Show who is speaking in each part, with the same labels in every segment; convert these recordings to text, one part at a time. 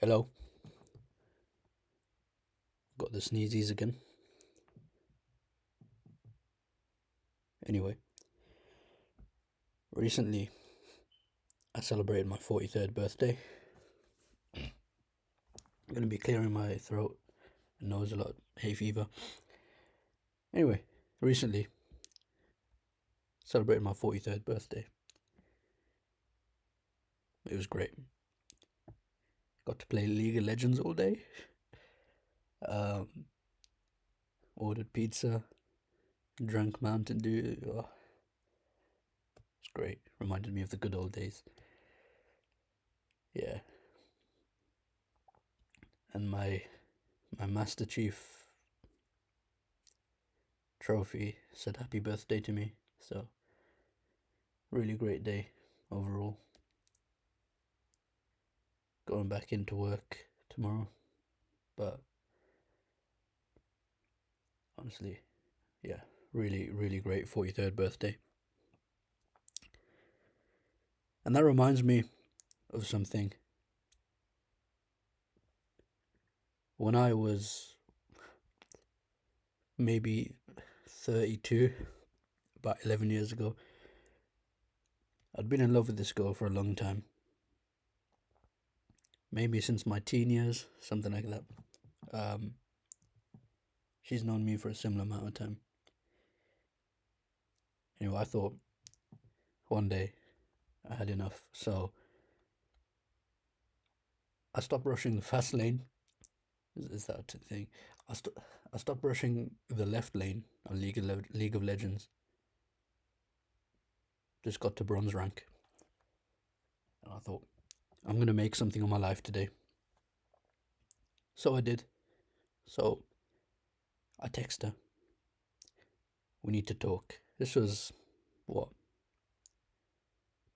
Speaker 1: Hello. Got the sneezies again. Anyway, recently I celebrated my 43rd birthday. I'm gonna be clearing my throat and nose a lot, hay fever. Anyway, recently celebrated my 43rd birthday. It was great. Got to play League of Legends all day. Um, Ordered pizza, drank Mountain Dew. Oh, it's great. Reminded me of the good old days. Yeah. And my Master Chief trophy said happy birthday to me. So really great day overall. Going back into work tomorrow, but honestly, yeah, really great 43rd birthday. And that reminds me of something. When I was maybe 32, about 11 years ago, I'd been in love with this girl for a long time. Maybe since my teen years, something like that. Um, she's known me for a similar amount of time. Anyway, I thought one day I had enough, so I stopped rushing the fast lane. Is that a thing? I, st- I stopped rushing the left lane on League of Legends. Just got to bronze rank. And I thought, I'm going to make something of my life today. So I did. So I text her. We need to talk. This was, what,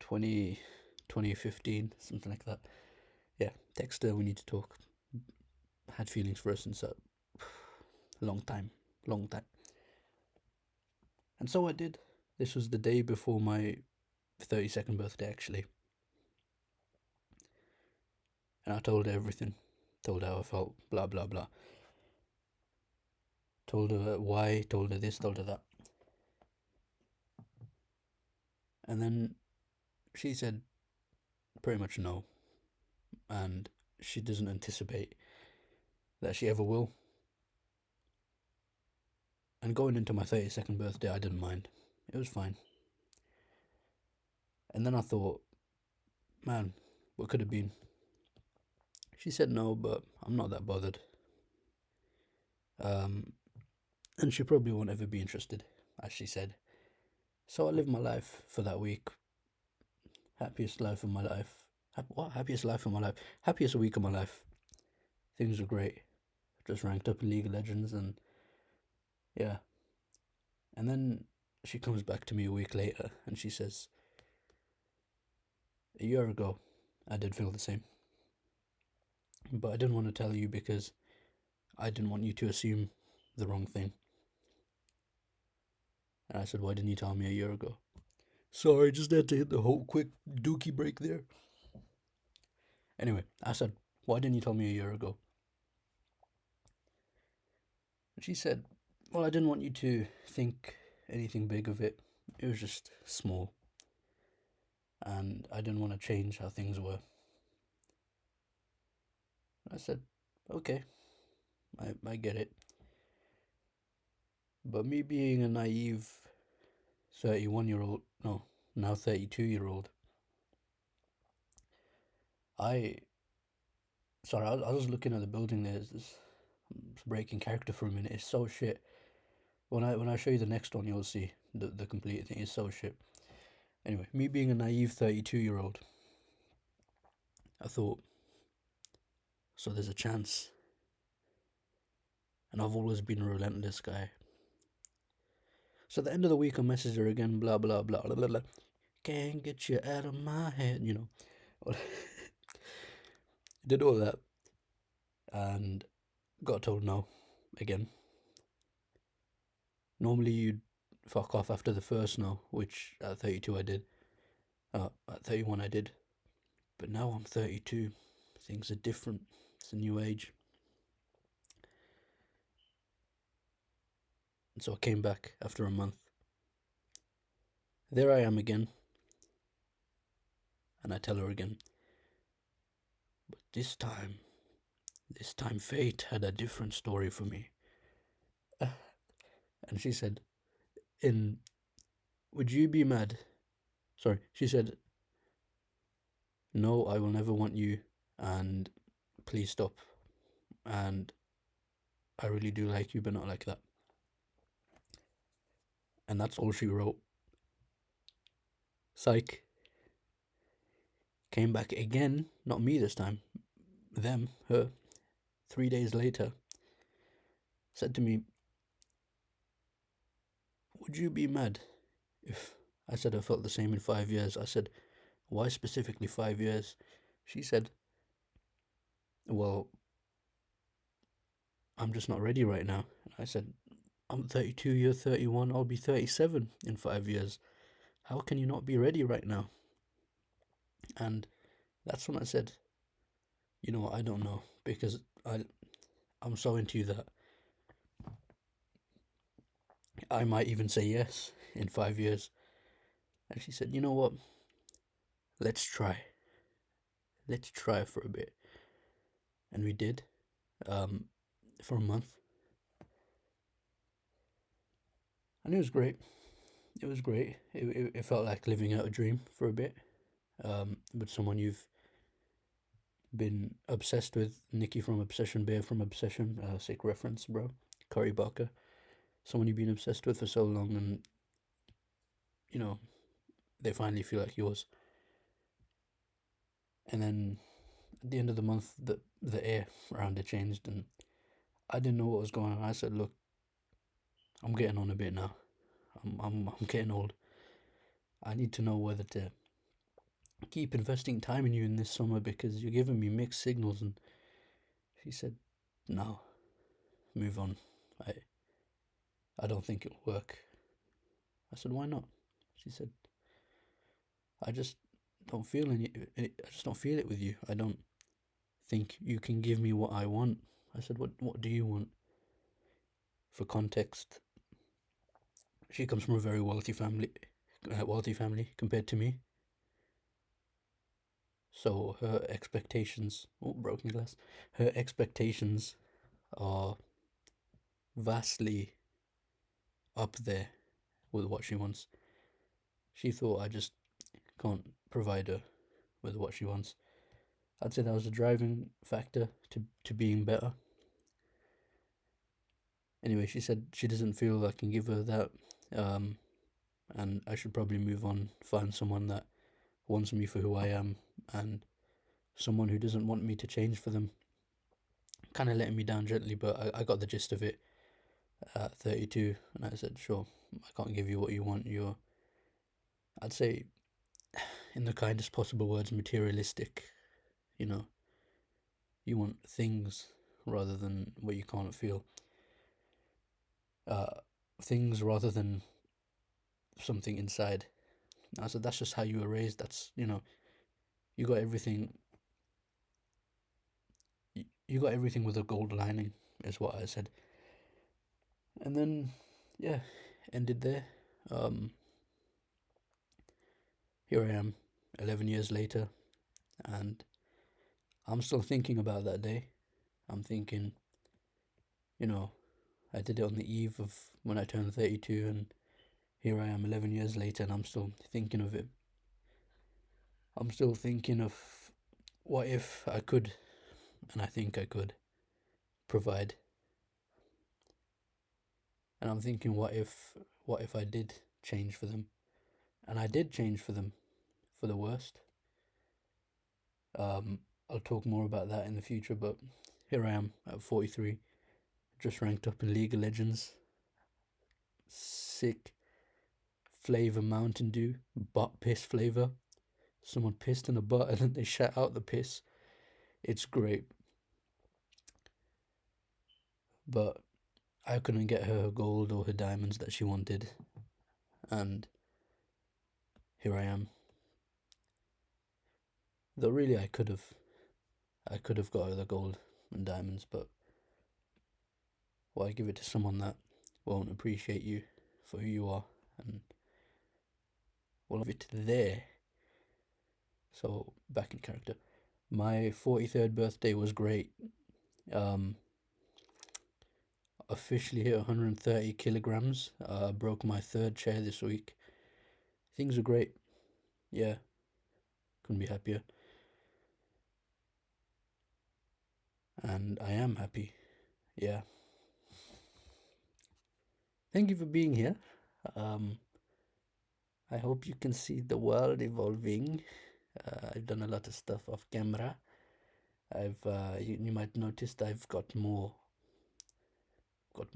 Speaker 1: 2015, something like that. Yeah, text her, we need to talk. Had feelings for her since a long time. And so I did. This was the day before my 32nd birthday, actually. And I told her everything. Told her how I felt, blah, blah, blah. Told her why, told her this, told her that. And then she said pretty much no. And she doesn't anticipate that she ever will. And going into my 32nd birthday, I didn't mind. It was fine. And then I thought, man, what could have been? She said no, but I'm not that bothered. And she probably won't ever be interested, as she said. So I lived my life for that week. Happiest life of my life. What? Happiest life of my life? Happiest week of my life. Things were great. Just ranked up in League of Legends and yeah. And then she comes back to me a week later and she says, a year ago, I did feel the same. But I didn't want to tell you because I didn't want you to assume the wrong thing. And I said, why didn't you tell me a year ago? Sorry, just had to hit the whole quick dookie break there. Anyway, I said, why didn't you tell me a year ago? And she said, well, I didn't want you to think anything big of it. It was just small. And I didn't want to change how things were. I said, okay, I get it. But me being a naive 31-year-old, no, now 32-year-old, I, sorry, I was looking at the building there. This breaking character for a minute. It's so shit. When I show you the next one, you'll see the complete thing is so shit. Anyway, me being a naive 32-year-old, I thought, so there's a chance. And I've always been a relentless guy. So at the end of the week, I messaged her again, blah, blah, blah, blah, blah, blah. Can't get you out of my head, you know. Did all that. And got told no again. Normally you'd fuck off after the first no, which at 32 I did. At 31 I did. But now I'm 32, things are different. It's a new age. And so I came back after a month. There I am again. And I tell her again. But this time fate had a different story for me. And she said, would you be mad? Sorry, she said, no, I will never want you, and please stop. And I really do like you, but not like that. And that's all she wrote. Psych. Came back again, not me this time, her, 3 days later, said to me, would you be mad if I said I felt the same in 5 years? I said, why specifically 5 years? She said, well, I'm just not ready right now. I said, I'm 32, you're 31, I'll be 37 in 5 years. How can you not be ready right now? And that's when I said, you know what, I don't know, because I'm so into you that I might even say yes in 5 years. And she said, you know what, let's try for a bit. And we did, for a month. And it was great. It felt like living out a dream for a bit, with someone you've been obsessed with. Nikki from Obsession, Bear from Obsession, sick reference, bro. Cory Barker. Someone you've been obsessed with for so long, and, you know, they finally feel like yours. And then at the end of the month, the air around it changed, and I didn't know what was going on. I said, look, I'm getting on a bit now. I'm getting old. I need to know whether to keep investing time in you in this summer, because you're giving me mixed signals. And she said, no, move on. I don't think it'll work. I said, why not? She said, I just don't feel I just don't feel it with you. I don't think you can give me what I want. I said, what do you want? For context, she comes from a very wealthy family compared to me. So her expectations, broken glass, her expectations are vastly up there with what she wants. She thought I just can't provide her with what she wants. I'd say that was a driving factor to being better. Anyway, she said she doesn't feel I can give her that, and I should probably move on, find someone that wants me for who I am, and someone who doesn't want me to change for them. Kind of letting me down gently, but I got the gist of it at 32, and I said, sure, I can't give you what you want. You're, I'd say, in the kindest possible words, materialistic. You know, you want things rather than what you can't feel. Things rather than something inside. I said, that's just how you were raised. That's, you know, you got everything. You got everything with a gold lining, is what I said. And then, yeah, ended there. Here I am, 11 years later, and I'm still thinking about that day. I'm thinking, you know, I did it on the eve of when I turned 32, and here I am 11 years later, and I'm still thinking of it. I'm still thinking of what if I could, and I think I could, provide. And I'm thinking, what if I did change for them? And I did change for them, for the worst. I'll talk more about that in the future, but here I am at 43, just ranked up in League of Legends. Sick flavor Mountain Dew, butt piss flavor. Someone pissed in a butt and then they shat out the piss. It's great. But I couldn't get her gold or her diamonds that she wanted. And here I am. Though really I could have. I could have got the gold and diamonds, but why give it to someone that won't appreciate you for who you are and will leave it there. So back in character. My 43rd birthday was great. Um, Officially hit 130 kilograms. Broke my third chair this week. Things are great. Yeah, couldn't be happier. And I am happy. Yeah. Thank you for being here. I hope you can see the world evolving. I've done a lot of stuff off camera. You might notice I've got more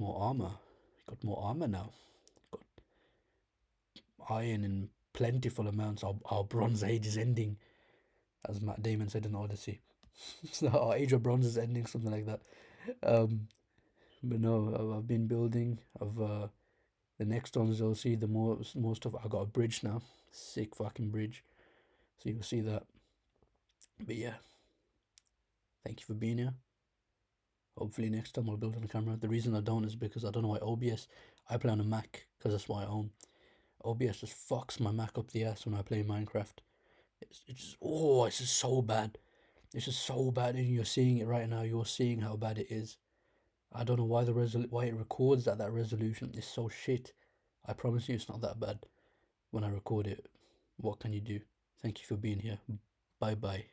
Speaker 1: armor. Got more armor now. Got iron in plentiful amounts. Our bronze age is ending, as Matt Damon said in Odyssey. So our age of bronze is ending, something like that. But no, I've been building. The next ones you'll see the most of. I got a bridge now, sick fucking bridge. So you'll see that. But yeah, thank you for being here. Hopefully next time I'll build on camera. The reason I don't is because I don't know why OBS. I play on a Mac because that's what I own. OBS just fucks my Mac up the ass when I play Minecraft. It's just so bad. It's just so bad, and you're seeing it right now. You're seeing how bad it is. I don't know why why it records at that resolution. It's so shit. I promise you, it's not that bad when I record it. What can you do? Thank you for being here. Bye bye.